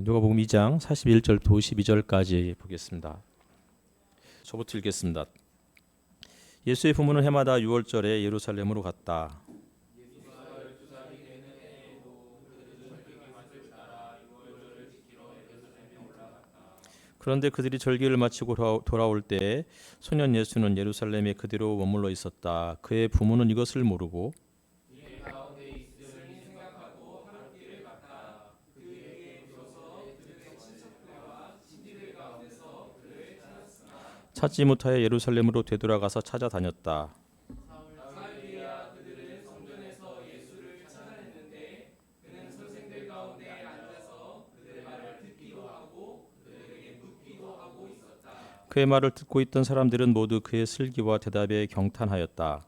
누가복음 2장 41절부터 52절까지 보겠습니다. 저부터 읽겠습니다. 예수의 부모는 해마다 6월절에 예루살렘으로 갔다. 그런데 그들이 절기를 마치고 돌아올 때 소년 예수는 예루살렘에 그대로 머물러 있었다. 그의 부모는 이것을 모르고 찾지 못하여 예루살렘으로 되돌아가서 찾아다녔다. 그의 말을 듣고 있던 사람들은 모두 그의 슬기와 대답에 경탄하였다.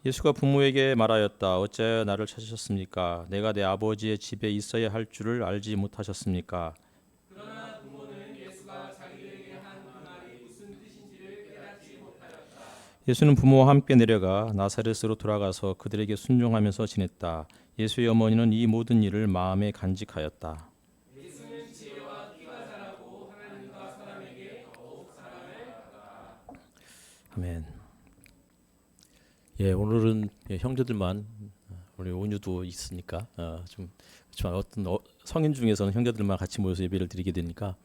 예수가 부모에게 말하였다. 어찌하여 나를 찾으셨습니까? 내가 내 아버지의 집에 있어야 할 줄을 알지 못하셨습니까? 예수는 부모와 함께 내려가 나사렛으로 돌아가서 그들에게 순종하면서 지냈다. 예수의 어머니는 이 모든 일을 마음에 간직하였다. 아멘. 오늘은 형제들만, 우리 온유도 있으니까 좀 그렇지만 어떤 성인 중에서는 형제들만 같이 모여서 예배를 드리게 되니까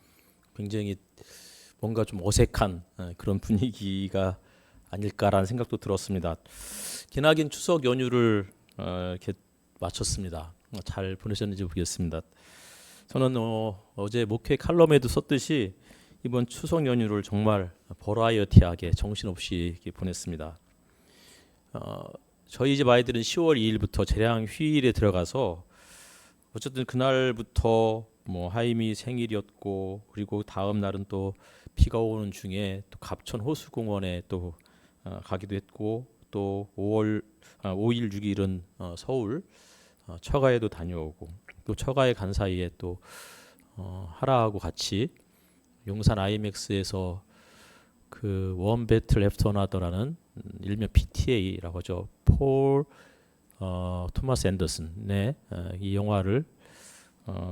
굉장히 뭔가 좀 어색한 그런 분위기가 아닐까라는 생각도 들었습니다. 기나긴 추석 연휴를 이렇게 마쳤습니다. 잘 보내셨는지 보겠습니다. 저는 어제 목회 칼럼에도 썼듯이 이번 추석 연휴를 정말 버라이어티하게 정신없이 이렇게 보냈습니다. 저희 집 아이들은 10월 2일부터 재량 휴일에 들어가서 어쨌든 그날부터 뭐 하임이 생일이었고, 그리고 다음 날은 또 비가 오는 중에 또 갑천 호수공원에 또 가기도 했고, 또 5일 6일은 서울 처가에도 다녀오고, 또 처가에 간 사이에 또 하라하고 같이 용산 IMAX에서 그 원 배틀 애프터 나더라는 일명 PTA라고 하죠. 폴 토마스 앤더슨의 이 영화를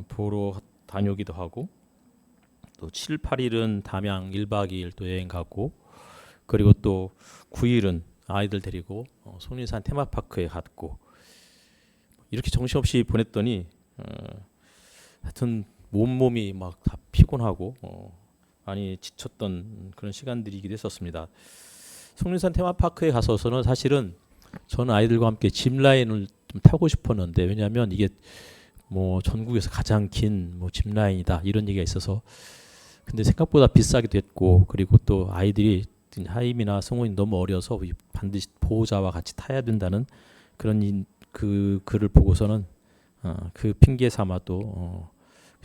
보러 다녀오기도 하고, 또 7, 8일은 담양 1박 2일 또 여행 가고, 그리고 또 9일은 아이들 데리고 손인산 테마파크에 갔고, 이렇게 정신없이 보냈더니 하여튼 몸이 막 다 피곤하고 많이 지쳤던 그런 시간들이기도 했었습니다. 손인산 테마파크에 가서서는 사실은 저는 아이들과 함께 짚라인을 좀 타고 싶었는데, 왜냐하면 이게 뭐 전국에서 가장 긴 뭐 짚라인이다 이런 얘기가 있어서, 근데 생각보다 비싸기도 했고, 그리고 또 아이들이 하임이나 성훈이 너무 어려서 반드시 보호자와 같이 타야 된다는 그런 그 글을 보고서는 그 핑계 삼아도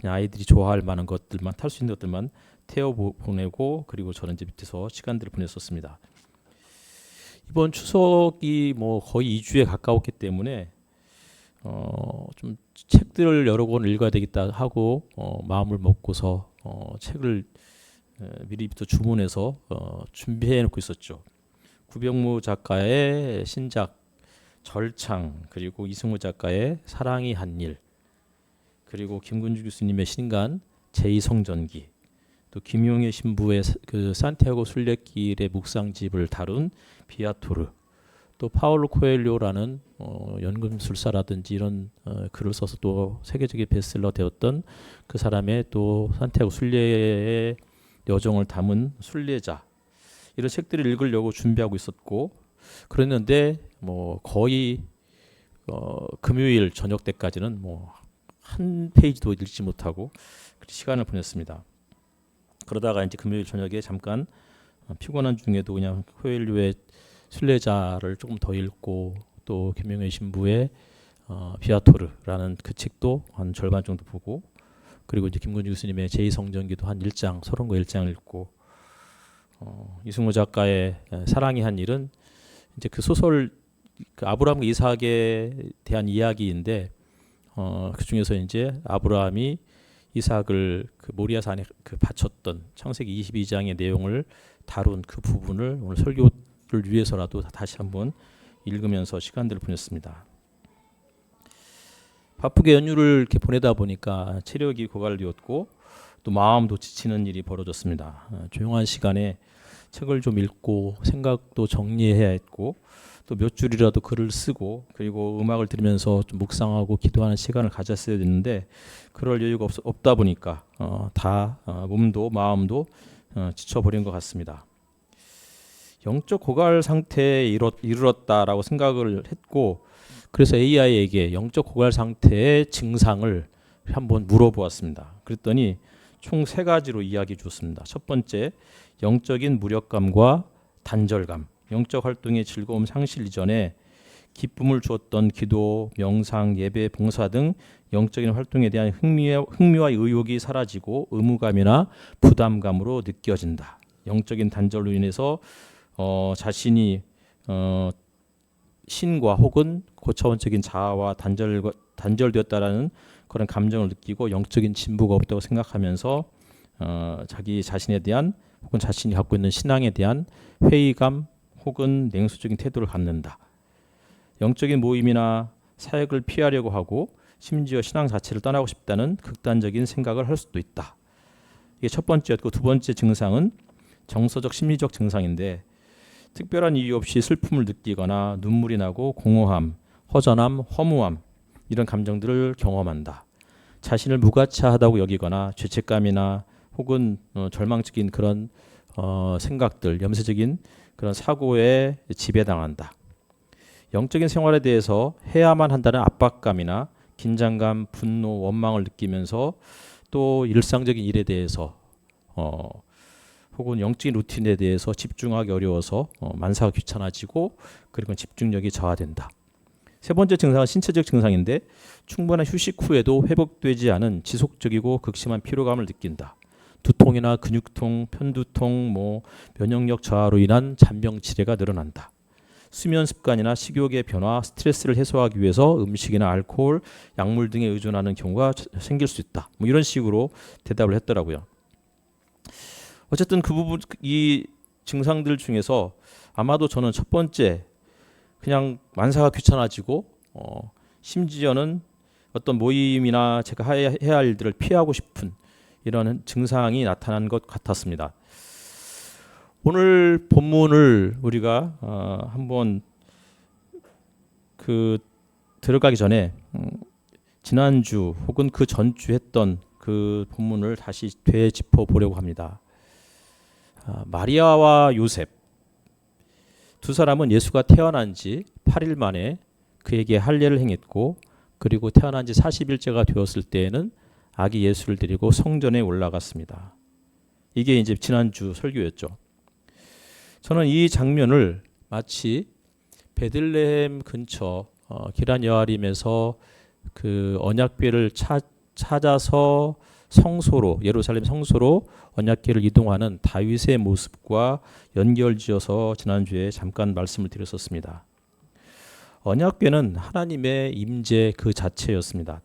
그냥 아이들이 좋아할 만한 것들만, 탈 수 있는 것들만 태워 보내고, 그리고 저는 이제 밑에서 시간들을 보냈었습니다. 이번 추석이 뭐 거의 2주에 가까웠기 때문에 좀 책들을 여러 권 읽어야 되겠다 하고 마음을 먹고서 책을 미리부터 주문해서 준비해 놓고 있었죠. 구병무 작가의 신작 절창, 그리고 이승우 작가의 사랑이 한 일, 그리고 김근주 교수님의 신간 제2성전기, 또 김용의 신부의 그 산티아고 순례길의 묵상집을 다룬 비아토르, 또 파울로 코엘료라는 연금술사라든지 이런 글을 써서 또 세계적인 베스트셀러 되었던 그 사람의 또 산티아고 순례의 여정을 담은 순례자, 이런 책들을 읽으려고 준비하고 있었고, 그랬는데 뭐 거의 금요일 저녁 때까지는 뭐 한 페이지도 읽지 못하고 시간을 보냈습니다. 그러다가 이제 금요일 저녁에 잠깐 피곤한 중에도 그냥 코엘료의 순례자를 조금 더 읽고, 또 김용의 신부의 비아토르라는 그 책도 한 절반 정도 보고, 그리고 이제 김근주 교수님의 제2성전기도 한 1장, 서론고 1장을 읽고, 이승우 작가의 사랑이 한 일은 이제 그 소설, 그 아브라함과 이삭에 대한 이야기인데, 그 중에서 이제 아브라함이 이삭을 그 모리아산에 그 바쳤던 창세기 22장의 내용을 다룬 그 부분을 오늘 설교를 위해서라도 다시 한번 읽으면서 시간들을 보냈습니다. 바쁘게 연휴를 이렇게 보내다 보니까 체력이 고갈되었고 또 마음도 지치는 일이 벌어졌습니다. 조용한 시간에 책을 좀 읽고 생각도 정리해야 했고 또 몇 줄이라도 글을 쓰고 그리고 음악을 들으면서 좀 묵상하고 기도하는 시간을 가졌어야 됐는데 그럴 여유가 없다 보니까 몸도 마음도 지쳐버린 것 같습니다. 영적 고갈 상태에 이르렀다라고 생각을 했고 그래서 AI에게 영적 고갈 상태의 증상을 한번 물어보았습니다. 그랬더니 총 3가지로 이야기해 주었습니다. 첫 번째, 영적인 무력감과 단절감. 영적 활동의 즐거움 상실 이전에 기쁨을 주었던 기도, 명상, 예배, 봉사 등 영적인 활동에 대한 흥미와 의욕이 사라지고 의무감이나 부담감으로 느껴진다. 영적인 단절로 인해서 자신이 신과 혹은 고차원적인 자아와 단절되었다라는 그런 감정을 느끼고 영적인 진보가 없다고 생각하면서 자기 자신에 대한 혹은 자신이 갖고 있는 신앙에 대한 회의감 혹은 냉소적인 태도를 갖는다. 영적인 모임이나 사역을 피하려고 하고 심지어 신앙 자체를 떠나고 싶다는 극단적인 생각을 할 수도 있다. 이게 첫 번째였고 두 번째 증상은 정서적 심리적 증상인데 특별한 이유 없이 슬픔을 느끼거나 눈물이 나고 공허함, 허전함, 허무함 이런 감정들을 경험한다. 자신을 무가치하다고 여기거나 죄책감이나 혹은 절망적인 그런 생각들, 염세적인 그런 사고에 지배당한다. 영적인 생활에 대해서 해야만 한다는 압박감이나 긴장감, 분노, 원망을 느끼면서 또 일상적인 일에 대해서 혹은 영적인 루틴에 대해서 집중하기 어려워서 만사가 귀찮아지고 그리고 집중력이 저하된다. 세 번째 증상은 신체적 증상인데 충분한 휴식 후에도 회복되지 않은 지속적이고 극심한 피로감을 느낀다. 두통이나 근육통, 편두통, 면역력 저하로 인한 잔병 치레가 늘어난다. 수면 습관이나 식욕의 변화, 스트레스를 해소하기 위해서 음식이나 알코올, 약물 등에 의존하는 경우가 생길 수 있다. 이런 식으로 대답을 했더라고요. 어쨌든 그 부분 이 증상들 중에서 아마도 저는 첫 번째 그냥 만사가 귀찮아지고 심지어는 어떤 모임이나 제가 해야 할 일들을 피하고 싶은 이런 증상이 나타난 것 같았습니다. 오늘 본문을 우리가 한번 들어가기 전에 지난주 혹은 그 전주 했던 그 본문을 다시 되짚어 보려고 합니다. 마리아와 요셉 두 사람은 예수가 태어난 지 8일 만에 그에게 할례를 행했고 그리고 태어난 지 40일째가 되었을 때에는 아기 예수를 데리고 성전에 올라갔습니다. 이게 이제 지난주 설교였죠. 저는 이 장면을 마치 베들레헴 근처 기란 여아림에서 그 언약궤를 찾아서 성소로 예루살렘 성소로 언약궤를 이동하는 다윗의 모습과 연결지어서 지난주에 잠깐 말씀을 드렸었습니다. 언약궤는 하나님의 임재 그 자체였습니다.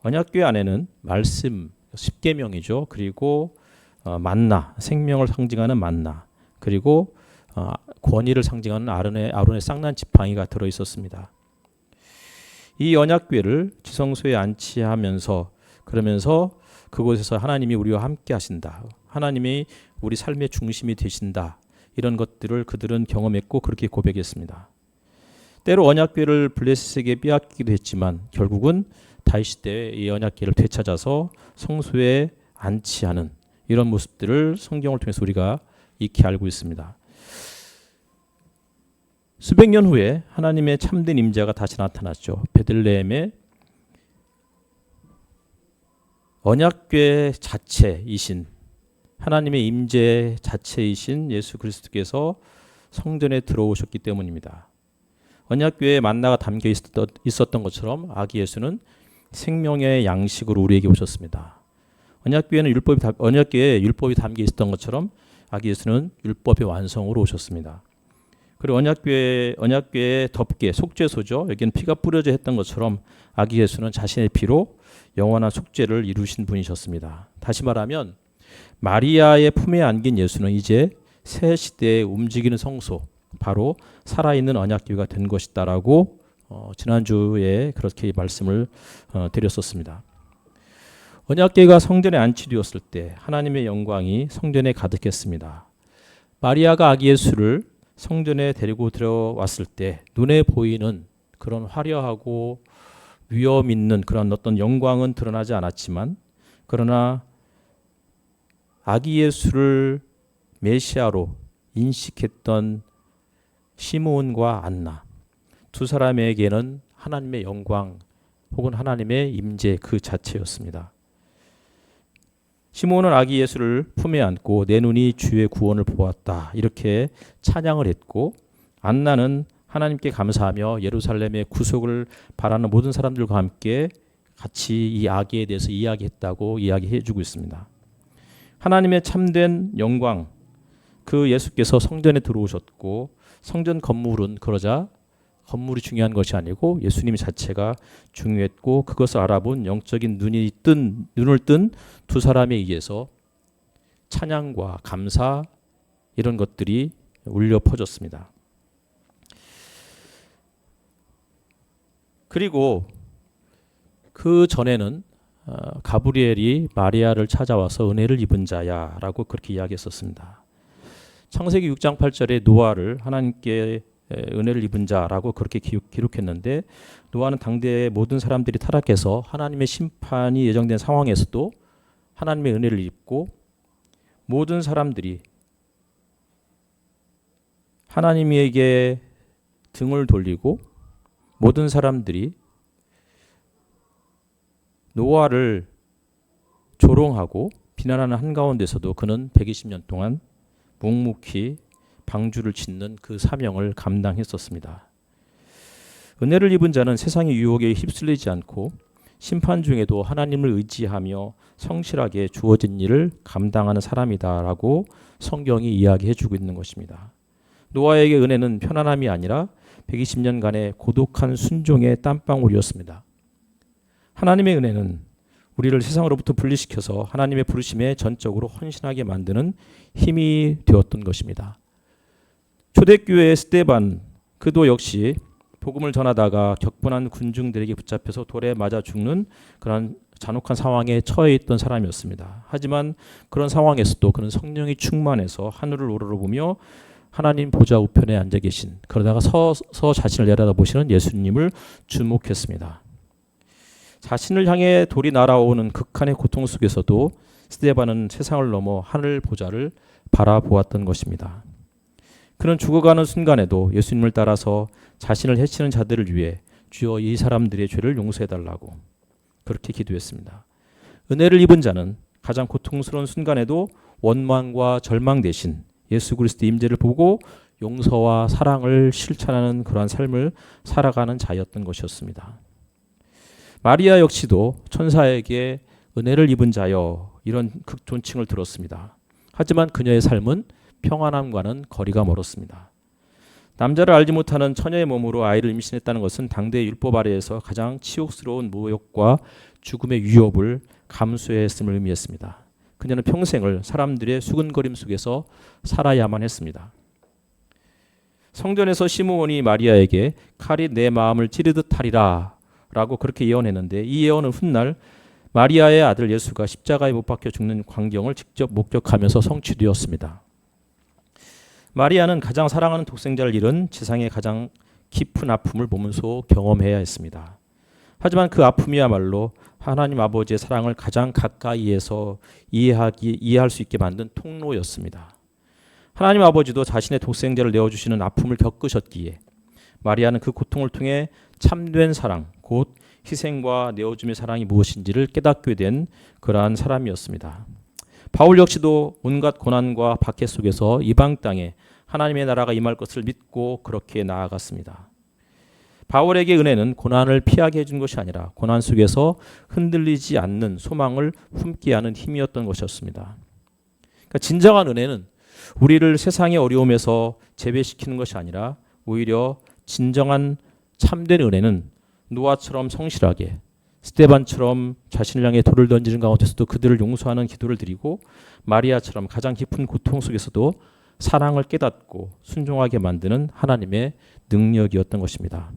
언약궤 안에는 말씀, 십계명이죠. 그리고 만나, 생명을 상징하는 만나, 그리고 권위를 상징하는 아론의 쌍난 지팡이가 들어 있었습니다. 이 언약궤를 지성소에 안치하면서 그러면서 그곳에서 하나님이 우리와 함께 하신다. 하나님이 우리 삶의 중심이 되신다. 이런 것들을 그들은 경험했고 그렇게 고백했습니다. 때로 언약궤를 블레셋에게 빼앗기기도 했지만 결국은 다윗 때 이 언약궤를 되찾아서 성소에 안치하는 이런 모습들을 성경을 통해서 우리가 익히 알고 있습니다. 수백 년 후에 하나님의 참된 임재가 다시 나타났죠. 베들레헴의 언약궤 자체이신 하나님의 임재 자체이신 예수 그리스도께서 성전에 들어오셨기 때문입니다. 언약궤에 만나가 담겨 있었던 것처럼 아기 예수는 생명의 양식으로 우리에게 오셨습니다. 언약궤에 율법이 담겨 있었던 것처럼 아기 예수는 율법의 완성으로 오셨습니다. 그리고 언약궤의 덮개, 속죄소죠. 여기는 피가 뿌려져 했던 것처럼 아기 예수는 자신의 피로 영원한 속죄를 이루신 분이셨습니다. 다시 말하면 마리아의 품에 안긴 예수는 이제 새 시대에 움직이는 성소, 바로 살아있는 언약궤가 된 것이다라고 지난주에 그렇게 말씀을 드렸었습니다. 언약궤가 성전에 안치되었을 때 하나님의 영광이 성전에 가득했습니다. 마리아가 아기 예수를 성전에 데리고 들어왔을 때 눈에 보이는 그런 화려하고 위엄 있는 그런 어떤 영광은 드러나지 않았지만, 그러나 아기 예수를 메시아로 인식했던 시므온과 안나, 두 사람에게는 하나님의 영광 혹은 하나님의 임재 그 자체였습니다. 시므온은 아기 예수를 품에 안고 내 눈이 주의 구원을 보았다 이렇게 찬양을 했고, 안나는 하나님께 감사하며 예루살렘의 구속을 바라는 모든 사람들과 함께 같이 이 아기에 대해서 이야기했다고 이야기해주고 있습니다. 하나님의 참된 영광, 그 예수께서 성전에 들어오셨고, 성전 건물은 그러자 건물이 중요한 것이 아니고 예수님 자체가 중요했고, 그것을 알아본 영적인 눈을 뜬 두 사람에 의해서 찬양과 감사 이런 것들이 울려 퍼졌습니다. 그리고 그 전에는 가브리엘이 마리아를 찾아와서 은혜를 입은 자야라고 그렇게 이야기했었습니다. 창세기 6장 8절에 노아를 하나님께 은혜를 입은 자라고 그렇게 기록했는데, 노아는 당대의 모든 사람들이 타락해서 하나님의 심판이 예정된 상황에서도 하나님의 은혜를 입고, 모든 사람들이 하나님에게 등을 돌리고 모든 사람들이 노아를 조롱하고 비난하는 한가운데서도 그는 120년 동안 묵묵히 방주를 짓는 그 사명을 감당했었습니다. 은혜를 입은 자는 세상의 유혹에 휩쓸리지 않고 심판 중에도 하나님을 의지하며 성실하게 주어진 일을 감당하는 사람이다라고 성경이 이야기해주고 있는 것입니다. 노아에게 은혜는 편안함이 아니라 120년간의 고독한 순종의 땀방울이었습니다. 하나님의 은혜는 우리를 세상으로부터 분리시켜서 하나님의 부르심에 전적으로 헌신하게 만드는 힘이 되었던 것입니다. 초대교회의 스데반, 그도 역시 복음을 전하다가 격분한 군중들에게 붙잡혀서 돌에 맞아 죽는 그런 잔혹한 상황에 처해 있던 사람이었습니다. 하지만 그런 상황에서도 그는 성령이 충만해서 하늘을 우러러보며 하나님 보좌 우편에 앉아 계신, 그러다가 서서 자신을 내려다보시는 예수님을 주목했습니다. 자신을 향해 돌이 날아오는 극한의 고통 속에서도 스데반은 세상을 넘어 하늘 보좌를 바라보았던 것입니다. 그는 죽어가는 순간에도 예수님을 따라서 자신을 해치는 자들을 위해 주여 이 사람들의 죄를 용서해달라고 그렇게 기도했습니다. 은혜를 입은 자는 가장 고통스러운 순간에도 원망과 절망 대신 예수 그리스도의 임재를 보고 용서와 사랑을 실천하는 그러한 삶을 살아가는 자였던 것이었습니다. 마리아 역시도 천사에게 은혜를 입은 자여 이런 극존칭을 들었습니다. 하지만 그녀의 삶은 평안함과는 거리가 멀었습니다. 남자를 알지 못하는 처녀의 몸으로 아이를 임신했다는 것은 당대의 율법 아래에서 가장 치욕스러운 모욕과 죽음의 위협을 감수해야 했음을 의미했습니다. 그녀는 평생을 사람들의 수근거림 속에서 살아야만 했습니다. 성전에서 시므온이 마리아에게 칼이 내 마음을 찌르듯 하리라 라고 그렇게 예언했는데, 이 예언은 훗날 마리아의 아들 예수가 십자가에 못 박혀 죽는 광경을 직접 목격하면서 성취되었습니다. 마리아는 가장 사랑하는 독생자를 잃은 지상의 가장 깊은 아픔을 몸소 경험해야 했습니다. 하지만 그 아픔이야말로 하나님 아버지의 사랑을 가장 가까이에서 이해할 수 있게 만든 통로였습니다. 하나님 아버지도 자신의 독생자를 내어주시는 아픔을 겪으셨기에 마리아는 그 고통을 통해 참된 사랑, 곧 희생과 내어줌의 사랑이 무엇인지를 깨닫게 된 그러한 사람이었습니다. 바울 역시도 온갖 고난과 박해 속에서 이방 땅에 하나님의 나라가 임할 것을 믿고 그렇게 나아갔습니다. 바울에게 은혜는 고난을 피하게 해준 것이 아니라 고난 속에서 흔들리지 않는 소망을 품게 하는 힘이었던 것이었습니다. 그러니까 진정한 은혜는 우리를 세상의 어려움에서 제외시키는 것이 아니라 오히려 진정한 참된 은혜는 노아처럼 성실하게, 스데반처럼 자신을 향해 돌을 던지는 가운데서도 그들을 용서하는 기도를 드리고, 마리아처럼 가장 깊은 고통 속에서도 사랑을 깨닫고 순종하게 만드는 하나님의 능력이었던 것입니다.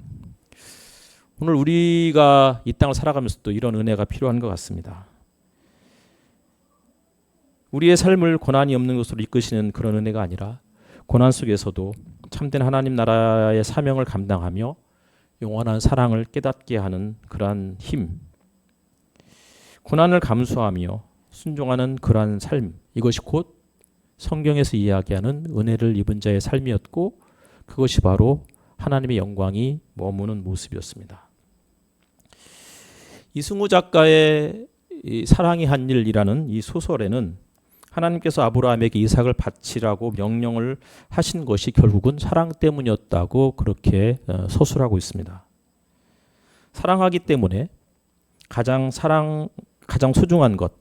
오늘 우리가 이 땅을 살아가면서도 이런 은혜가 필요한 것 같습니다. 우리의 삶을 고난이 없는 것으로 이끄시는 그런 은혜가 아니라 고난 속에서도 참된 하나님 나라의 사명을 감당하며 영원한 사랑을 깨닫게 하는 그러한 힘, 고난을 감수하며 순종하는 그러한 삶, 이것이 곧 성경에서 이야기하는 은혜를 입은 자의 삶이었고, 그것이 바로 하나님의 영광이 머무는 모습이었습니다. 이승우 작가의 이 사랑이 한 일이라는 이 소설에는 하나님께서 아브라함에게 이삭을 바치라고 명령을 하신 것이 결국은 사랑 때문이었다고 그렇게 서술하고 있습니다. 사랑하기 때문에 가장 소중한 것,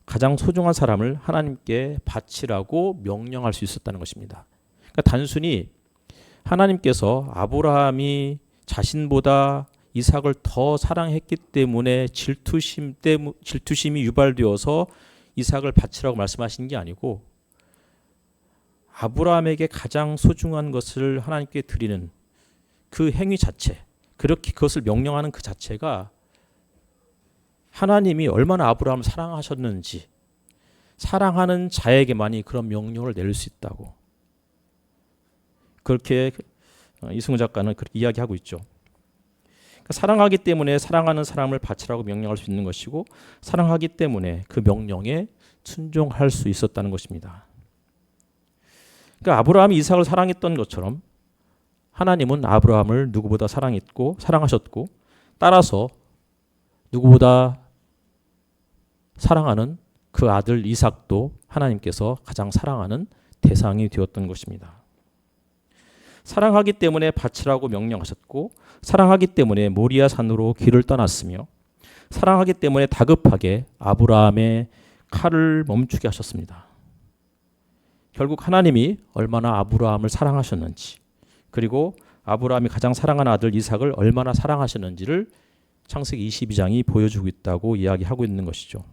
가장 소중한 사람을 하나님께 바치라고 명령할 수 있었다는 것입니다. 그러니까 단순히 하나님께서 아브라함이 자신보다 이삭을 더 사랑했기 때문에 질투심이 유발되어서 이삭을 바치라고 말씀하신 게 아니고, 아브라함에게 가장 소중한 것을 하나님께 드리는 그 행위 자체, 그렇게 그것을 명령하는 그 자체가 하나님이 얼마나 아브라함을 사랑하셨는지, 사랑하는 자에게만이 그런 명령을 내릴 수 있다고, 그렇게 이승우 작가는 그렇게 이야기하고 있죠. 그러니까 사랑하기 때문에 사랑하는 사람을 바치라고 명령할 수 있는 것이고, 사랑하기 때문에 그 명령에 순종할 수 있었다는 것입니다. 그러니까 아브라함이 이삭을 사랑했던 것처럼 하나님은 아브라함을 누구보다 사랑하셨고, 따라서 누구보다 사랑하는 그 아들 이삭도 하나님께서 가장 사랑하는 대상이 되었던 것입니다. 사랑하기 때문에 바치라고 명령하셨고, 사랑하기 때문에 모리아 산으로 길을 떠났으며, 사랑하기 때문에 다급하게 아브라함의 칼을 멈추게 하셨습니다. 결국 하나님이 얼마나 아브라함을 사랑하셨는지, 그리고 아브라함이 가장 사랑하는 아들 이삭을 얼마나 사랑하셨는지를 창세기 22장이 보여주고 있다고 이야기하고 있는 것이죠.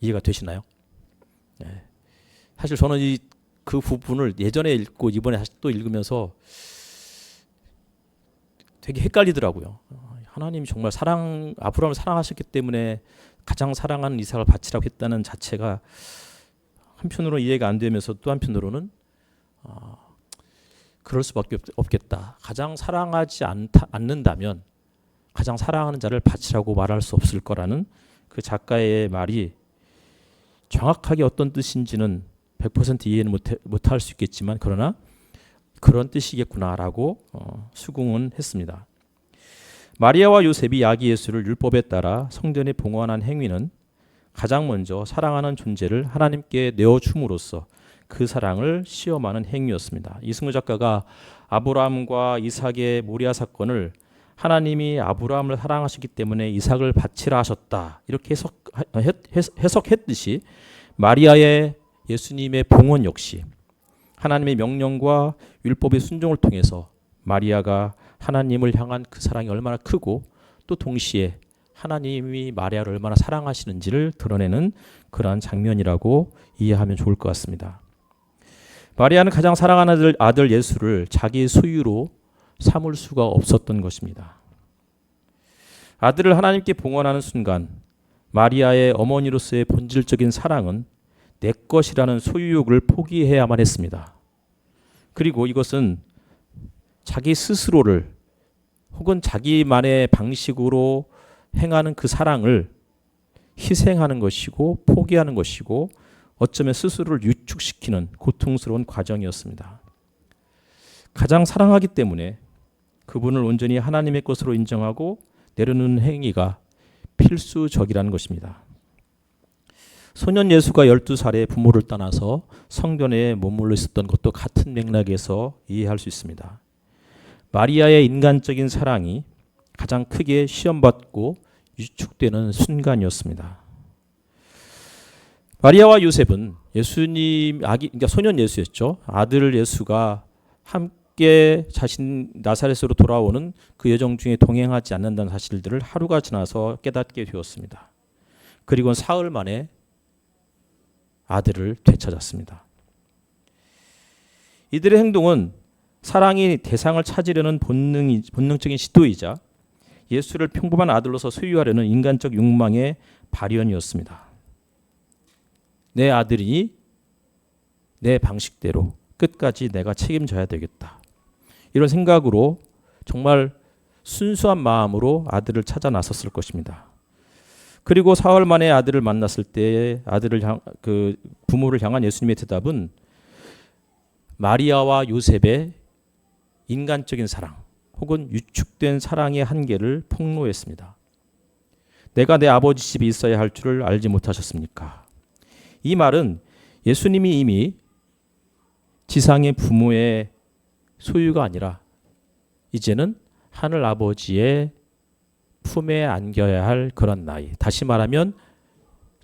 이해가 되시나요? 네. 사실 저는 그 부분을 예전에 읽고 이번에 다시 또 읽으면서 되게 헷갈리더라고요. 하나님이 정말 아브라함을 사랑하셨기 때문에 가장 사랑하는 이삭을 바치라고 했다는 자체가 한편으로 이해가 안 되면서 또 한편으로는 그럴 수밖에 없겠다. 가장 사랑하지 않는다면 가장 사랑하는 자를 바치라고 말할 수 없을 거라는 그 작가의 말이 정확하게 어떤 뜻인지는 100% 이해는 못할 수 있겠지만, 그러나 그런 뜻이겠구나라고 수긍은 했습니다. 마리아와 요셉이 아기 예수를 율법에 따라 성전에 봉헌한 행위는 가장 먼저 사랑하는 존재를 하나님께 내어줌으로써 그 사랑을 시험하는 행위였습니다. 이승우 작가가 아브라함과 이삭의 모리아 사건을 하나님이 아브라함을 사랑하시기 때문에 이삭을 바치라 하셨다, 이렇게 해석했듯이 마리아의 예수님의 봉헌 역시 하나님의 명령과 율법의 순종을 통해서 마리아가 하나님을 향한 그 사랑이 얼마나 크고, 또 동시에 하나님이 마리아를 얼마나 사랑하시는지를 드러내는 그러한 장면이라고 이해하면 좋을 것 같습니다. 마리아는 가장 사랑하는 아들 예수를 자기의 소유로 삼을 수가 없었던 것입니다. 아들을 하나님께 봉헌하는 순간 마리아의 어머니로서의 본질적인 사랑은 내 것이라는 소유욕을 포기해야만 했습니다. 그리고 이것은 자기 스스로를 혹은 자기만의 방식으로 행하는 그 사랑을 희생하는 것이고 포기하는 것이고, 어쩌면 스스로를 유축시키는 고통스러운 과정이었습니다. 가장 사랑하기 때문에 그분을 온전히 하나님의 것으로 인정하고 내려놓는 행위가 필수적이라는 것입니다. 소년 예수가 12살에 부모를 떠나서 성전에 머물러 있었던 것도 같은 맥락에서 이해할 수 있습니다. 마리아의 인간적인 사랑이 가장 크게 시험받고 유축되는 순간이었습니다. 마리아와 요셉은 예수님 그러니까 소년 예수였죠. 아들 예수가 함께 자신 나사렛으로 돌아오는 그 여정 중에 동행하지 않는다는 사실들을 하루가 지나서 깨닫게 되었습니다. 그리고 사흘 만에 아들을 되찾았습니다. 이들의 행동은 사랑이 대상을 찾으려는 본능적인 시도이자 예수를 평범한 아들로서 소유하려는 인간적 욕망의 발현이었습니다. 내 아들이니 내 방식대로 끝까지 내가 책임져야 되겠다. 이런 생각으로 정말 순수한 마음으로 아들을 찾아 나섰을 것입니다. 그리고 사흘 만에 아들을 만났을 때 부모를 향한 예수님의 대답은 마리아와 요셉의 인간적인 사랑 혹은 위축된 사랑의 한계를 폭로했습니다. 내가 내 아버지 집에 있어야 할 줄을 알지 못하셨습니까? 이 말은 예수님이 이미 지상의 부모의 소유가 아니라 이제는 하늘 아버지의 품에 안겨야 할 그런 나이. 다시 말하면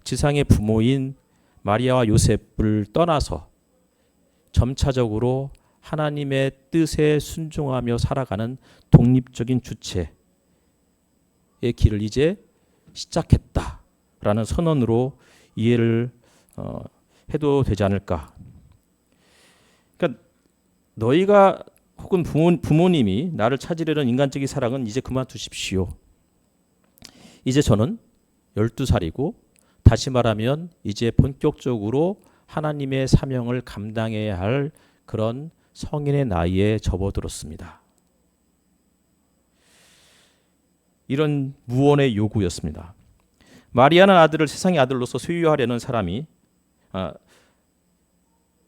지상의 부모인 마리아와 요셉을 떠나서 점차적으로 하나님의 뜻에 순종하며 살아가는 독립적인 주체의 길을 이제 시작했다라는 선언으로 이해를 해도 되지 않을까. 그러니까 너희가 혹은 부모님이 나를 찾으려는 인간적인 사랑은 이제 그만두십시오. 이제 저는 12살이고 다시 말하면 이제 본격적으로 하나님의 사명을 감당해야 할 그런 성인의 나이에 접어들었습니다. 이런 무언의 요구였습니다. 마리아는 아들을 세상의 아들로서 소유하려는 사람이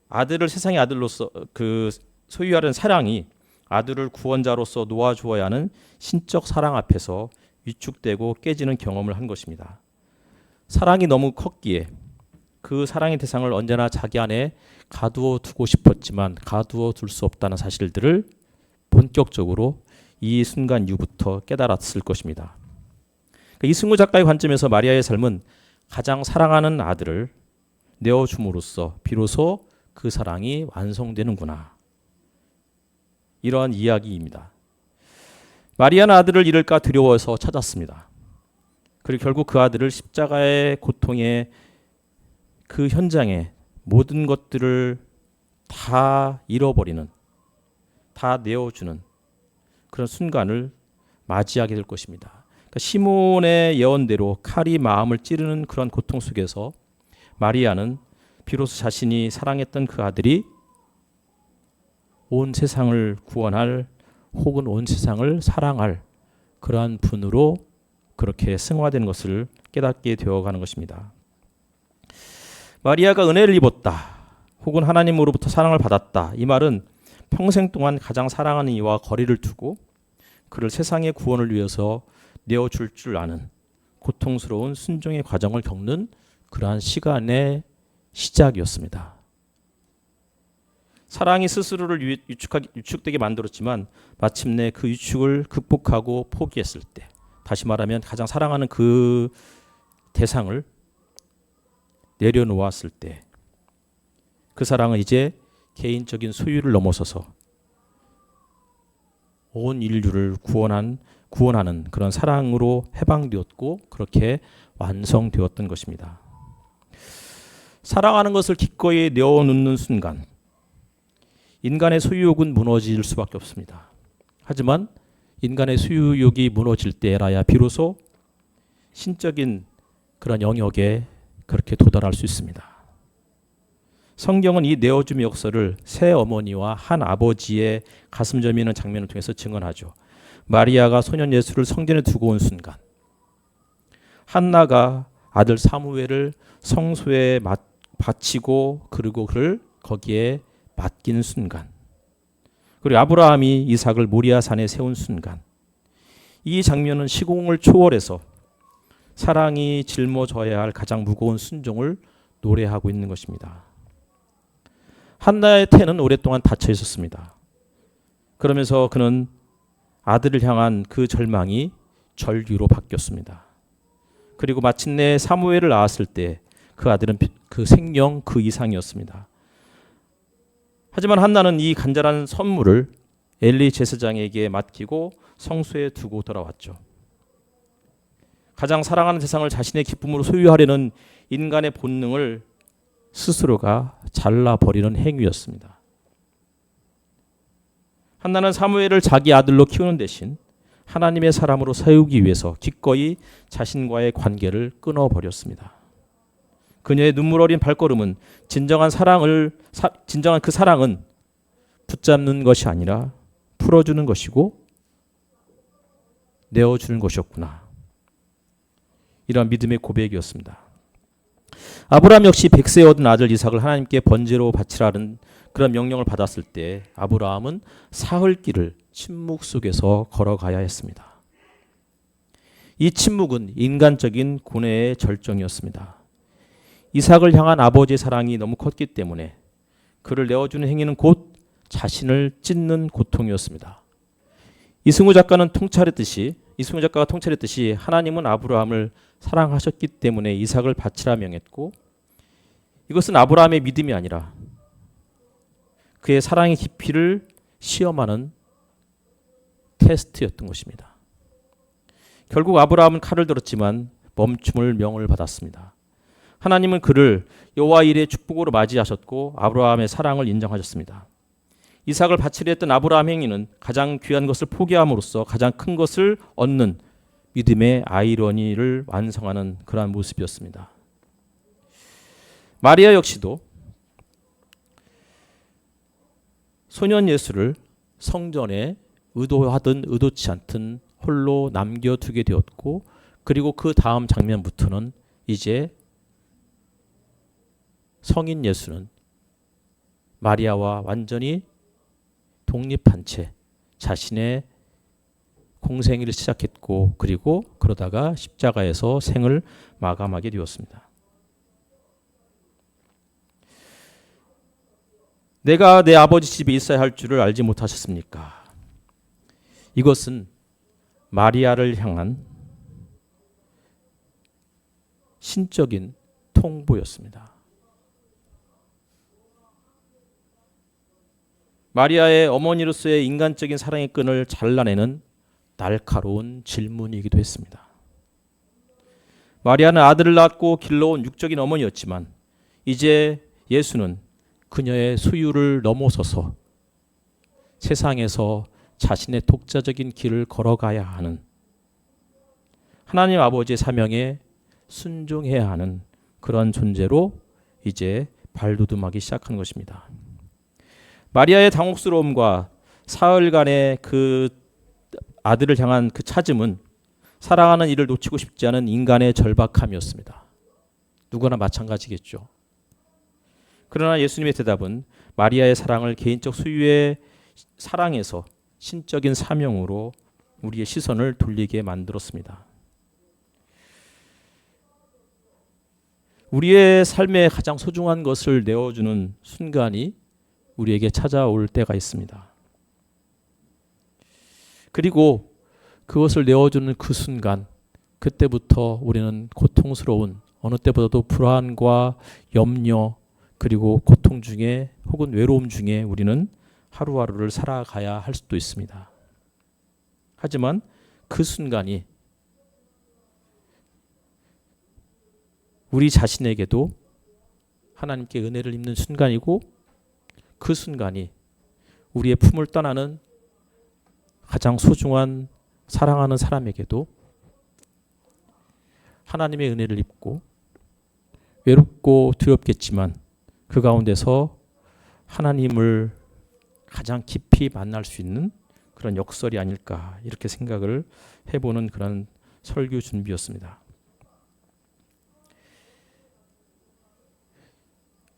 아들을 세상의 아들로서 소유하려는 사랑이 아들을 구원자로서 놓아주어야 하는 신적 사랑 앞에서 위축되고 깨지는 경험을 한 것입니다. 사랑이 너무 컸기에 그 사랑의 대상을 언제나 자기 안에 가두어 두고 싶었지만 가두어 둘 수 없다는 사실들을 본격적으로 이 순간 이후부터 깨달았을 것입니다. 이승우 작가의 관점에서 마리아의 삶은 가장 사랑하는 아들을 내어줌으로써 비로소 그 사랑이 완성되는구나. 이러한 이야기입니다. 마리아는 아들을 잃을까 두려워서 찾았습니다. 그리고 결국 그 아들을 십자가의 고통의 그 현장에 모든 것들을 다 잃어버리는, 다 내어주는 그런 순간을 맞이하게 될 것입니다. 그러니까 시몬의 예언대로 칼이 마음을 찌르는 그런 고통 속에서 마리아는 비로소 자신이 사랑했던 그 아들이 온 세상을 구원할 혹은 온 세상을 사랑할 그러한 분으로 그렇게 승화된 것을 깨닫게 되어가는 것입니다. 마리아가 은혜를 입었다 혹은 하나님으로부터 사랑을 받았다. 이 말은 평생 동안 가장 사랑하는 이와 거리를 두고 그를 세상의 구원을 위해서 내어줄 줄 아는 고통스러운 순종의 과정을 겪는 그러한 시간의 시작이었습니다. 사랑이 스스로를 위축되게 만들었지만 마침내 그 위축을 극복하고 포기했을 때, 다시 말하면 가장 사랑하는 그 대상을 내려놓았을 때 그 사랑은 이제 개인적인 소유를 넘어서서 온 인류를 구원하는 그런 사랑으로 해방되었고 그렇게 완성되었던 것입니다. 사랑하는 것을 기꺼이 내어놓는 순간 인간의 소유욕은 무너질 수밖에 없습니다. 하지만 인간의 소유욕이 무너질 때라야 비로소 신적인 그런 영역에 그렇게 도달할 수 있습니다. 성경은 이 내어줌의 역사를 새 어머니와 한 아버지의 가슴 저미는 장면을 통해서 증언하죠. 마리아가 소년 예수를 성전에 두고 온 순간, 한나가 아들 사무엘을 성소에 바치고 그리고 그를 거기에 맡긴 순간, 그리고 아브라함이 이삭을 모리아 산에 세운 순간, 이 장면은 시공을 초월해서 사랑이 짊어져야 할 가장 무거운 순종을 노래하고 있는 것입니다. 한나의 태는 오랫동안 닫혀 있었습니다. 그러면서 그는 아들을 향한 그 절망이 절규로 바뀌었습니다. 그리고 마침내 사무엘을 낳았을 때 그 아들은 그 생명 그 이상이었습니다. 하지만 한나는 이 간절한 선물을 엘리 제사장에게 맡기고 성소에 두고 돌아왔죠. 가장 사랑하는 세상을 자신의 기쁨으로 소유하려는 인간의 본능을 스스로가 잘라버리는 행위였습니다. 한나는 사무엘을 자기 아들로 키우는 대신 하나님의 사람으로 세우기 위해서 기꺼이 자신과의 관계를 끊어버렸습니다. 그녀의 눈물 어린 발걸음은 진정한 그 사랑은 붙잡는 것이 아니라 풀어주는 것이고 내어주는 것이었구나. 이러한 믿음의 고백이었습니다. 아브라함 역시 100세에 얻은 아들 이삭을 하나님께 번제로 바치라는 그런 명령을 받았을 때 아브라함은 사흘길을 침묵 속에서 걸어가야 했습니다. 이 침묵은 인간적인 고뇌의 절정이었습니다. 이삭을 향한 아버지의 사랑이 너무 컸기 때문에 그를 내어주는 행위는 곧 자신을 찢는 고통이었습니다. 이승우 작가가 통찰했듯이 하나님은 아브라함을 사랑하셨기 때문에 이삭을 바치라 명했고 이것은 아브라함의 믿음이 아니라 그의 사랑의 깊이를 시험하는 테스트였던 것입니다. 결국 아브라함은 칼을 들었지만 멈춤을 명을 받았습니다. 하나님은 그를 여호와 일의 축복으로 맞이하셨고 아브라함의 사랑을 인정하셨습니다. 이삭을 바치려 했던 아브라함 행위는 가장 귀한 것을 포기함으로써 가장 큰 것을 얻는 믿음의 아이러니를 완성하는 그러한 모습이었습니다. 마리아 역시도 소년 예수를 성전에 의도하든 의도치 않든 홀로 남겨두게 되었고 그리고 그 다음 장면부터는 이제 성인 예수는 마리아와 완전히 독립한 채 자신의 공생애를 시작했고 그리고 그러다가 십자가에서 생을 마감하게 되었습니다. 내가 내 아버지 집에 있어야 할 줄을 알지 못하셨습니까? 이것은 마리아를 향한 신적인 통보였습니다. 마리아의 어머니로서의 인간적인 사랑의 끈을 잘라내는 날카로운 질문이기도 했습니다. 마리아는 아들을 낳았고 길러온 육적인 어머니였지만 이제 예수는 그녀의 소유를 넘어서서 세상에서 자신의 독자적인 길을 걸어가야 하는 하나님 아버지의 사명에 순종해야 하는 그런 존재로 이제 발돋움하기 시작한 것입니다. 마리아의 당혹스러움과 사흘간의 그 아들을 향한 그 찾음은 사랑하는 이를 놓치고 싶지 않은 인간의 절박함이었습니다. 누구나 마찬가지겠죠. 그러나 예수님의 대답은 마리아의 사랑을 개인적 소유의 사랑에서 신적인 사명으로 우리의 시선을 돌리게 만들었습니다. 우리의 삶에 가장 소중한 것을 내어주는 순간이 우리에게 찾아올 때가 있습니다. 그리고 그것을 내어주는 그 순간, 그때부터 우리는 고통스러운 어느 때보다도 불안과 염려 그리고 고통 중에 혹은 외로움 중에 우리는 하루하루를 살아가야 할 수도 있습니다. 하지만 그 순간이 우리 자신에게도 하나님께 은혜를 입는 순간이고 그 순간이 우리의 품을 떠나는 가장 소중한 사랑하는 사람에게도 하나님의 은혜를 입고 외롭고 두렵겠지만 그 가운데서 하나님을 가장 깊이 만날 수 있는 그런 역설이 아닐까 이렇게 생각을 해보는 그런 설교 준비였습니다.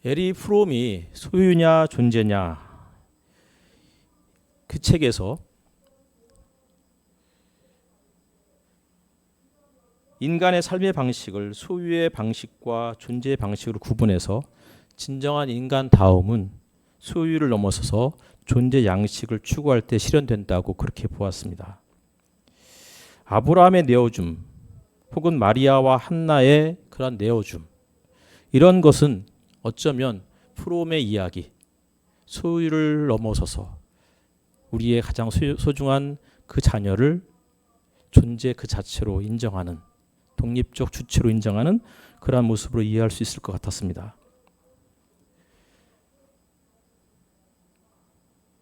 에리 프롬이 소유냐 존재냐 그 책에서 인간의 삶의 방식을 소유의 방식과 존재의 방식으로 구분해서 진정한 인간다움은 소유를 넘어서서 존재 양식을 추구할 때 실현된다고 그렇게 보았습니다. 아브라함의 내어줌 혹은 마리아와 한나의 그런 내어줌 이런 것은 어쩌면 프롬의 이야기, 소유를 넘어서서 우리의 가장 소중한 그 자녀를 존재 그 자체로 인정하는, 독립적 주체로 인정하는 그러한 모습으로 이해할 수 있을 것 같았습니다.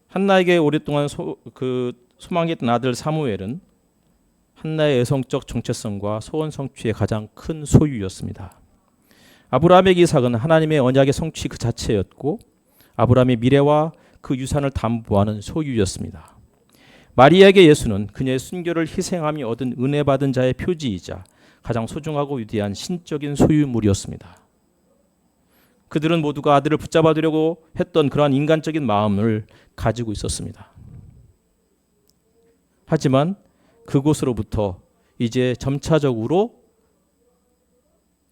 한나에게 오랫동안 소망했던 아들 사무엘은 한나의 여성적 정체성과 소원 성취의 가장 큰 소유였습니다. 아브라함에게 이삭은 하나님의 언약의 성취 그 자체였고 아브라함의 미래와 그 유산을 담보하는 소유였습니다. 마리아에게 예수는 그녀의 순교를 희생함이 얻은 은혜 받은 자의 표지이자 가장 소중하고 위대한 신적인 소유물이었습니다. 그들은 모두가 아들을 붙잡아두려고 했던 그러한 인간적인 마음을 가지고 있었습니다. 하지만 그곳으로부터 이제 점차적으로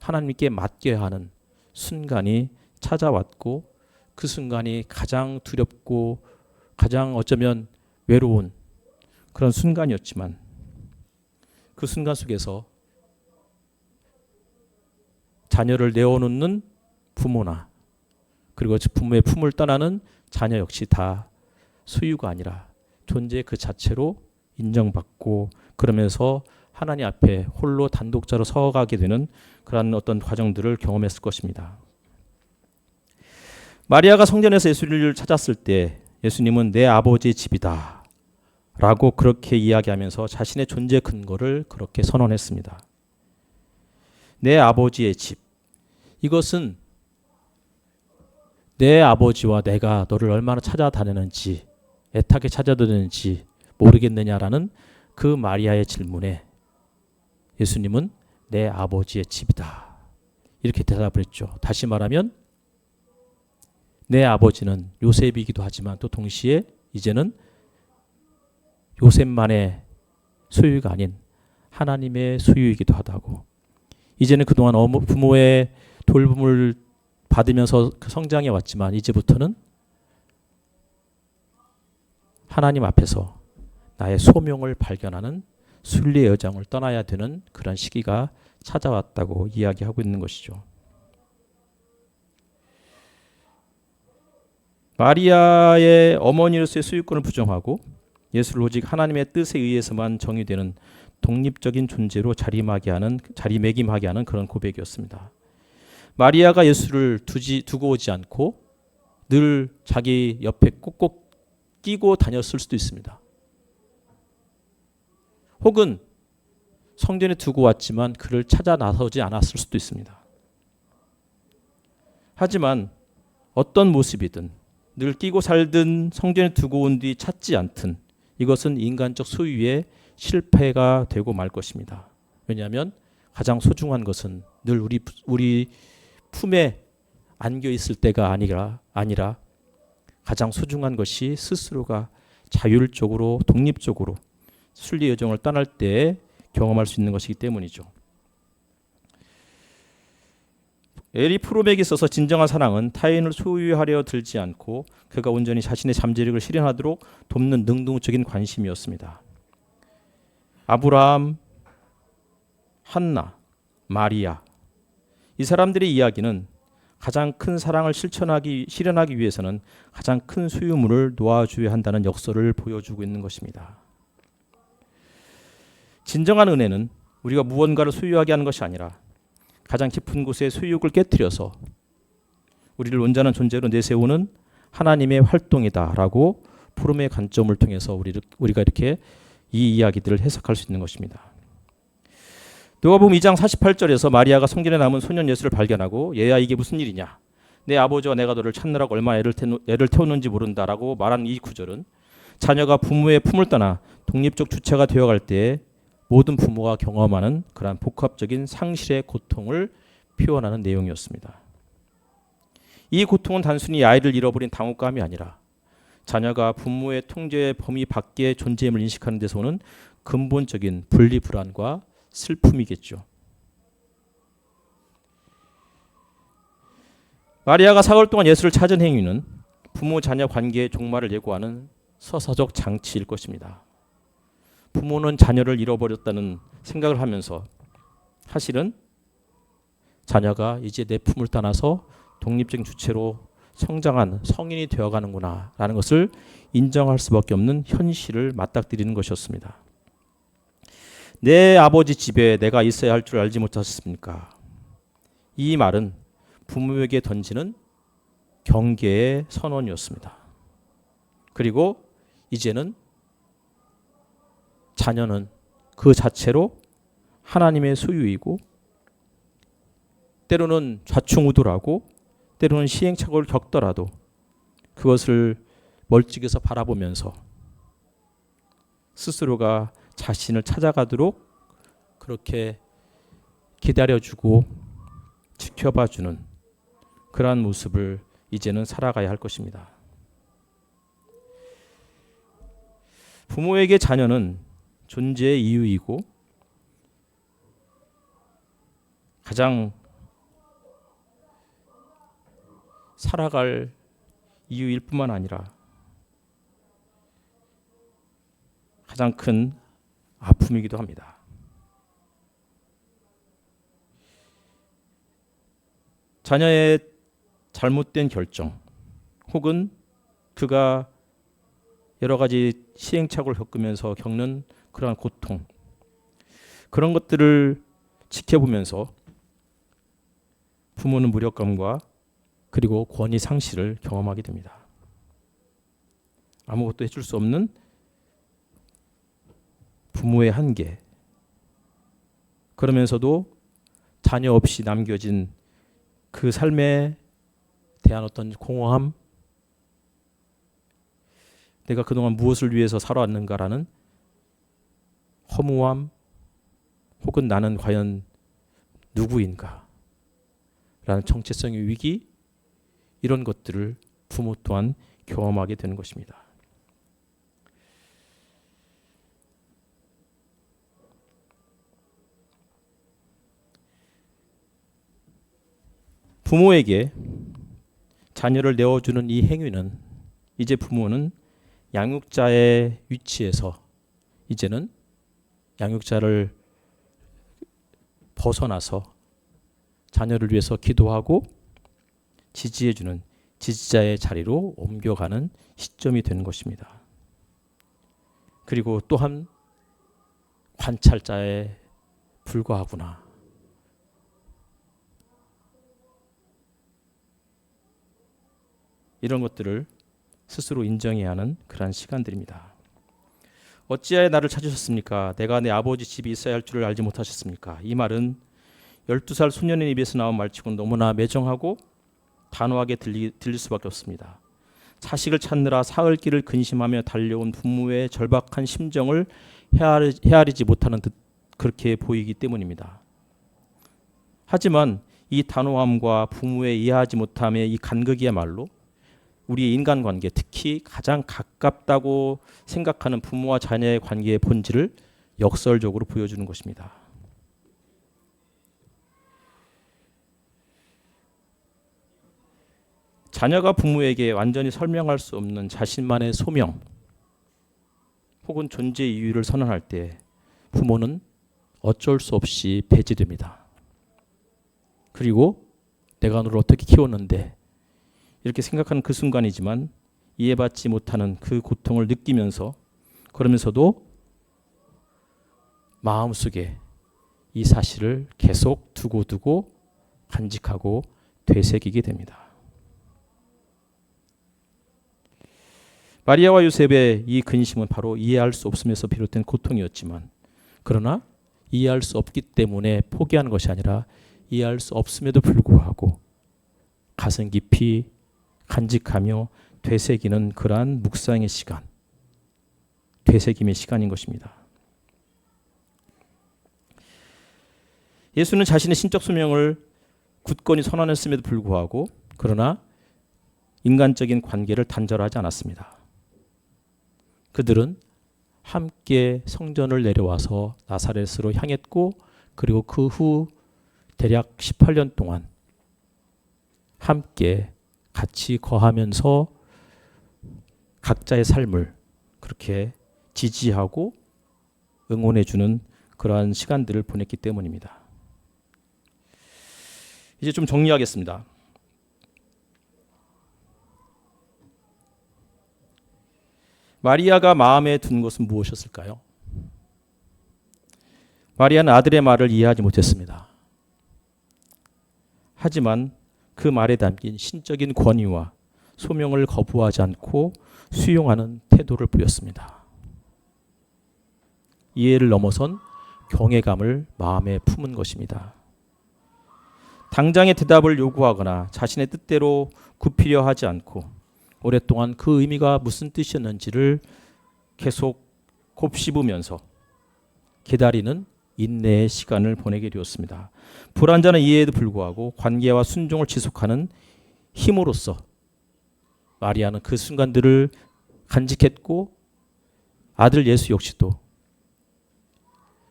하나님께 맡겨야 하는 순간이 찾아왔고 그 순간이 가장 두렵고 가장 어쩌면 외로운 그런 순간이었지만 그 순간 속에서 자녀를 내어놓는 부모나 그리고 부모의 품을 떠나는 자녀 역시 다 소유가 아니라 존재 그 자체로 인정받고 그러면서 하나님 앞에 홀로 단독자로 서가게 되는 그런 어떤 과정들을 경험했을 것입니다. 마리아가 성전에서 예수를 찾았을 때 예수님은 내 아버지의 집이다 라고 그렇게 이야기하면서 자신의 존재 근거를 그렇게 선언했습니다. 내 아버지의 집, 이것은 내 아버지와 내가 너를 얼마나 찾아다니는지 애타게 찾아다니는지 모르겠느냐라는 그 마리아의 질문에 예수님은 내 아버지의 집이다 이렇게 대답을 했죠. 다시 말하면 내 아버지는 요셉이기도 하지만 또 동시에 이제는 요셉만의 소유가 아닌 하나님의 소유이기도 하다고. 이제는 그동안 부모의 돌봄을 받으면서 성장해 왔지만 이제부터는 하나님 앞에서 나의 소명을 발견하는 순리의 여정을 떠나야 되는 그런 시기가 찾아왔다고 이야기하고 있는 것이죠. 마리아의 어머니로서의 소유권을 부정하고 예수를 오직 하나님의 뜻에 의해서만 정의되는 독립적인 존재로 자리매김하게 하는 그런 고백이었습니다. 마리아가 예수를 두고 오지 않고 늘 자기 옆에 꼭꼭 끼고 다녔을 수도 있습니다. 혹은 성전에 두고 왔지만 그를 찾아 나서지 않았을 수도 있습니다. 하지만 어떤 모습이든 늘 끼고 살든 성전에 두고 온 뒤 찾지 않든 이것은 인간적 소유의 실패가 되고 말 것입니다. 왜냐하면 가장 소중한 것은 늘 우리 품에 안겨 있을 때가 아니라 가장 소중한 것이 스스로가 자율적으로 독립적으로 순리 여정을 떠날 때 경험할 수 있는 것이기 때문이죠. 에리 프롬에게 있어서 진정한 사랑은 타인을 소유하려 들지 않고 그가 온전히 자신의 잠재력을 실현하도록 돕는 능동적인 관심이었습니다. 아브라함, 한나, 마리아 이 사람들의 이야기는 가장 큰 사랑을 실현하기 위해서는 가장 큰 소유물을 놓아줘야 한다는 역설을 보여주고 있는 것입니다. 진정한 은혜는 우리가 무언가를 소유하게 하는 것이 아니라 가장 깊은 곳에 소유욕을 깨트려서 우리를 온전한 존재로 내세우는 하나님의 활동이다라고 프롬의 관점을 통해서 우리가 이렇게 이 이야기들을 해석할 수 있는 것입니다. 누가복음 2장 48절에서 마리아가 성전에 남은 소년 예수를 발견하고 얘야 이게 무슨 일이냐? 내 아버지와 내가 너를 찾느라고 얼마나 애를 태웠는지 모른다라고 말한 이 구절은 자녀가 부모의 품을 떠나 독립적 주체가 되어갈 때에 모든 부모가 경험하는 그러한 복합적인 상실의 고통을 표현하는 내용이었습니다. 이 고통은 단순히 아이를 잃어버린 당혹감이 아니라 자녀가 부모의 통제의 범위 밖의 존재임을 인식하는 데서 오는 근본적인 분리불안과 슬픔이겠죠. 마리아가 사흘 동안 예수를 찾은 행위는 부모 자녀 관계의 종말을 예고하는 서사적 장치일 것입니다. 부모는 자녀를 잃어버렸다는 생각을 하면서 사실은 자녀가 이제 내 품을 떠나서 독립적인 주체로 성장한 성인이 되어가는구나 라는 것을 인정할 수밖에 없는 현실을 맞닥뜨리는 것이었습니다. 내 아버지 집에 내가 있어야 할 줄 알지 못하셨습니까? 이 말은 부모에게 던지는 경계의 선언이었습니다. 그리고 이제는 자녀는 그 자체로 하나님의 소유이고 때로는 좌충우돌하고 때로는 시행착오를 겪더라도 그것을 멀찍이서 바라보면서 스스로가 자신을 찾아가도록 그렇게 기다려주고 지켜봐주는 그러한 모습을 이제는 살아가야 할 것입니다. 부모에게 자녀는 존재의 이유이고 가장 살아갈 이유일 뿐만 아니라 가장 큰 아픔이기도 합니다. 자녀의 잘못된 결정 혹은 그가 여러 가지 시행착오를 겪으면서 겪는 그러한 고통, 그런 것들을 지켜보면서 부모는 무력감과 그리고 권위 상실을 경험하게 됩니다. 아무것도 해줄 수 없는 부모의 한계, 그러면서도 자녀 없이 남겨진 그 삶에 대한 어떤 공허함, 내가 그동안 무엇을 위해서 살아왔는가라는 허무함, 혹은 나는 과연 누구인가 라는 정체성의 위기, 이런 것들을 부모 또한 경험하게 되는 것입니다. 부모에게 자녀를 내어주는 이 행위는 이제 부모는 양육자의 위치에서 이제는 양육자를 벗어나서 자녀를 위해서 기도하고 지지해주는 지지자의 자리로 옮겨가는 시점이 되는 것입니다. 그리고 또한 관찰자에 불과하구나. 이런 것들을 스스로 인정해야 하는 그러한 시간들입니다. 어찌하여 나를 찾으셨습니까? 내가 내 아버지 집에 있어야 할 줄을 알지 못하셨습니까? 이 말은 12살 소년의 입에서 나온 말치고는 너무나 매정하고 단호하게 들릴 수밖에 없습니다. 자식을 찾느라 사흘 길을 근심하며 달려온 부모의 절박한 심정을 헤아리지 못하는 듯 그렇게 보이기 때문입니다. 하지만 이 단호함과 부모의 이해하지 못함의 이 간극이야말로 우리의 인간관계, 특히 가장 가깝다고 생각하는 부모와 자녀의 관계의 본질을 역설적으로 보여주는 것입니다. 자녀가 부모에게 완전히 설명할 수 없는 자신만의 소명 혹은 존재 이유를 선언할 때 부모는 어쩔 수 없이 배제됩니다. 그리고 내가 너를 어떻게 키웠는데 이렇게 생각하는 그 순간이지만 이해받지 못하는 그 고통을 느끼면서 그러면서도 마음속에 이 사실을 계속 두고두고 간직하고 되새기게 됩니다. 마리아와 요셉의 이 근심은 바로 이해할 수 없음에서 비롯된 고통이었지만 그러나 이해할 수 없기 때문에 포기하는 것이 아니라 이해할 수 없음에도 불구하고 가슴 깊이 간직하며 되새기는 그러한 묵상의 시간, 되새김의 시간인 것입니다. 예수는 자신의 신적 소명을 굳건히 선언했음에도 불구하고 그러나 인간적인 관계를 단절하지 않았습니다. 그들은 함께 성전을 내려와서 나사렛으로 향했고 그리고 그 후 대략 18년 동안 함께 같이 거하면서 각자의 삶을 그렇게 지지하고 응원해주는 그러한 시간들을 보냈기 때문입니다. 이제 좀 정리하겠습니다. 마리아가 마음에 든 것은 무엇이었을까요? 마리아는 아들의 말을 이해하지 못했습니다. 하지만 그 말에 담긴 신적인 권위와 소명을 거부하지 않고 수용하는 태도를 보였습니다. 이해를 넘어선 경외감을 마음에 품은 것입니다. 당장의 대답을 요구하거나 자신의 뜻대로 굽히려 하지 않고 오랫동안 그 의미가 무슨 뜻이었는지를 계속 곱씹으면서 기다리는 인내의 시간을 보내게 되었습니다. 불완전한 이해에도 불구하고 관계와 순종을 지속하는 힘으로써 마리아는 그 순간들을 간직했고 아들 예수 역시도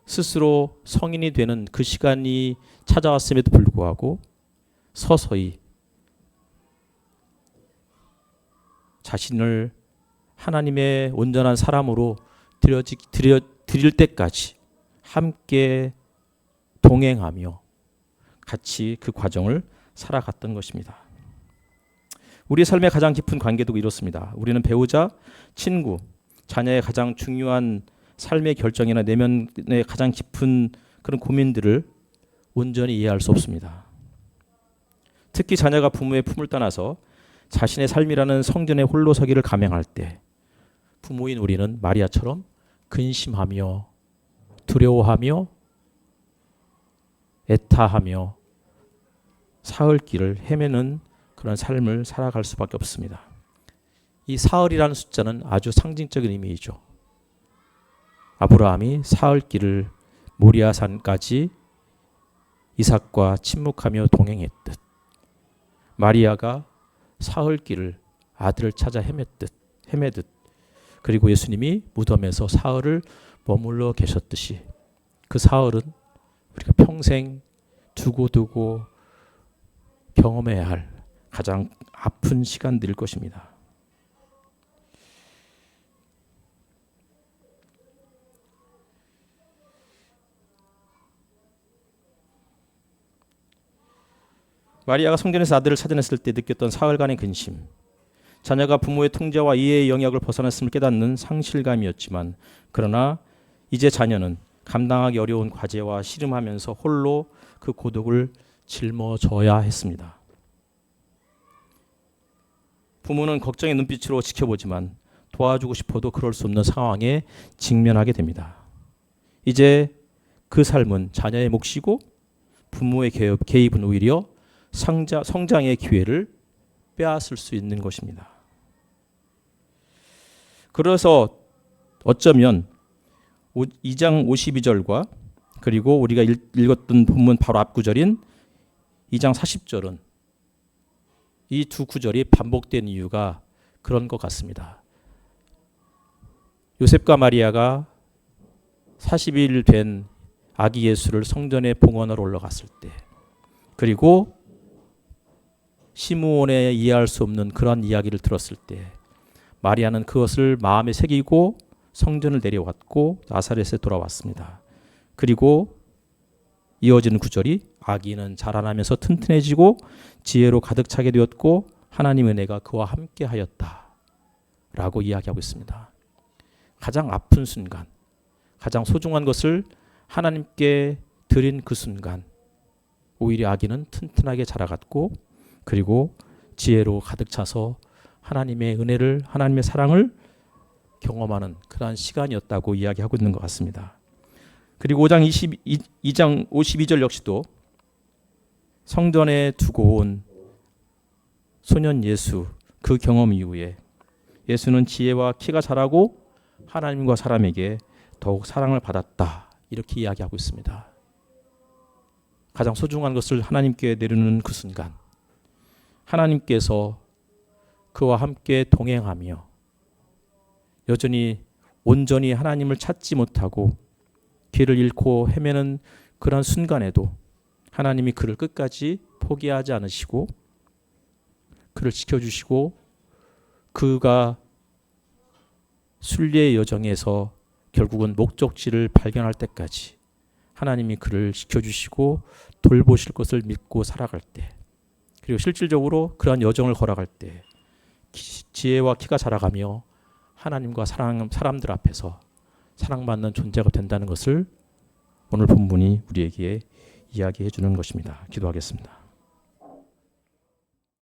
스스로 성인이 되는 그 시간이 찾아왔음에도 불구하고 서서히 자신을 하나님의 온전한 사람으로 드릴 때까지 함께 동행하며 같이 그 과정을 살아갔던 것입니다. 우리의 삶의 가장 깊은 관계도 이렇습니다. 우리는 배우자, 친구, 자녀의 가장 중요한 삶의 결정이나 내면의 가장 깊은 그런 고민들을 온전히 이해할 수 없습니다. 특히 자녀가 부모의 품을 떠나서 자신의 삶이라는 성전에 홀로 서기를 감행할 때 부모인 우리는 마리아처럼 근심하며 두려워하며 애타하며 사흘 길을 헤매는 그런 삶을 살아갈 수밖에 없습니다. 이 사흘이라는 숫자는 아주 상징적인 의미이죠. 아브라함이 사흘 길을 모리아산까지 이삭과 침묵하며 동행했듯 마리아가 사흘 길을 아들을 찾아 헤매듯 그리고 예수님이 무덤에서 사흘을 머물러 계셨듯이 그 사흘은 우리가 평생 두고두고 경험해야 할 가장 아픈 시간들일 것입니다. 마리아가 성전에서 아들을 찾아냈을 때 느꼈던 사흘간의 근심, 자녀가 부모의 통제와 이해의 영역을 벗어났음을 깨닫는 상실감이었지만 그러나 이제 자녀는 감당하기 어려운 과제와 씨름하면서 홀로 그 고독을 짊어져야 했습니다. 부모는 걱정의 눈빛으로 지켜보지만 도와주고 싶어도 그럴 수 없는 상황에 직면하게 됩니다. 이제 그 삶은 자녀의 몫이고 부모의 개입은 오히려 성장의 기회를 빼앗을 수 있는 것입니다. 그래서 어쩌면 2장 52절과 그리고 우리가 읽었던 본문 바로 앞구절인 2장 40절은 이 두 구절이 반복된 이유가 그런 것 같습니다. 요셉과 마리아가 40일 된 아기 예수를 성전에 봉헌하러 올라갔을 때 그리고 시므온의 이해할 수 없는 그런 이야기를 들었을 때 마리아는 그것을 마음에 새기고 성전을 내려왔고 나사렛에 돌아왔습니다. 그리고 이어지는 구절이 아기는 자라나면서 튼튼해지고 지혜로 가득 차게 되었고 하나님의 은혜가 그와 함께 하였다 라고 이야기하고 있습니다. 가장 아픈 순간, 가장 소중한 것을 하나님께 드린 그 순간 오히려 아기는 튼튼하게 자라갔고 그리고 지혜로 가득 차서 하나님의 은혜를 하나님의 사랑을 경험하는 그러한 시간이었다고 이야기하고 있는 것 같습니다. 그리고 2장 52절 역시도 성전에 두고 온 소년 예수 그 경험 이후에 예수는 지혜와 키가 자라고 하나님과 사람에게 더욱 사랑을 받았다 이렇게 이야기하고 있습니다. 가장 소중한 것을 하나님께 내려놓는 그 순간 하나님께서 그와 함께 동행하며 여전히 온전히 하나님을 찾지 못하고 길을 잃고 헤매는 그런 순간에도 하나님이 그를 끝까지 포기하지 않으시고 그를 지켜주시고 그가 순례의 여정에서 결국은 목적지를 발견할 때까지 하나님이 그를 지켜주시고 돌보실 것을 믿고 살아갈 때, 그리고 실질적으로 그러한 여정을 걸어갈 때 지혜와 키가 자라가며 하나님과 사람들 앞에서 사랑받는 존재가 된다는 것을 오늘 본문이 우리에게 이야기해 주는 것입니다. 기도하겠습니다.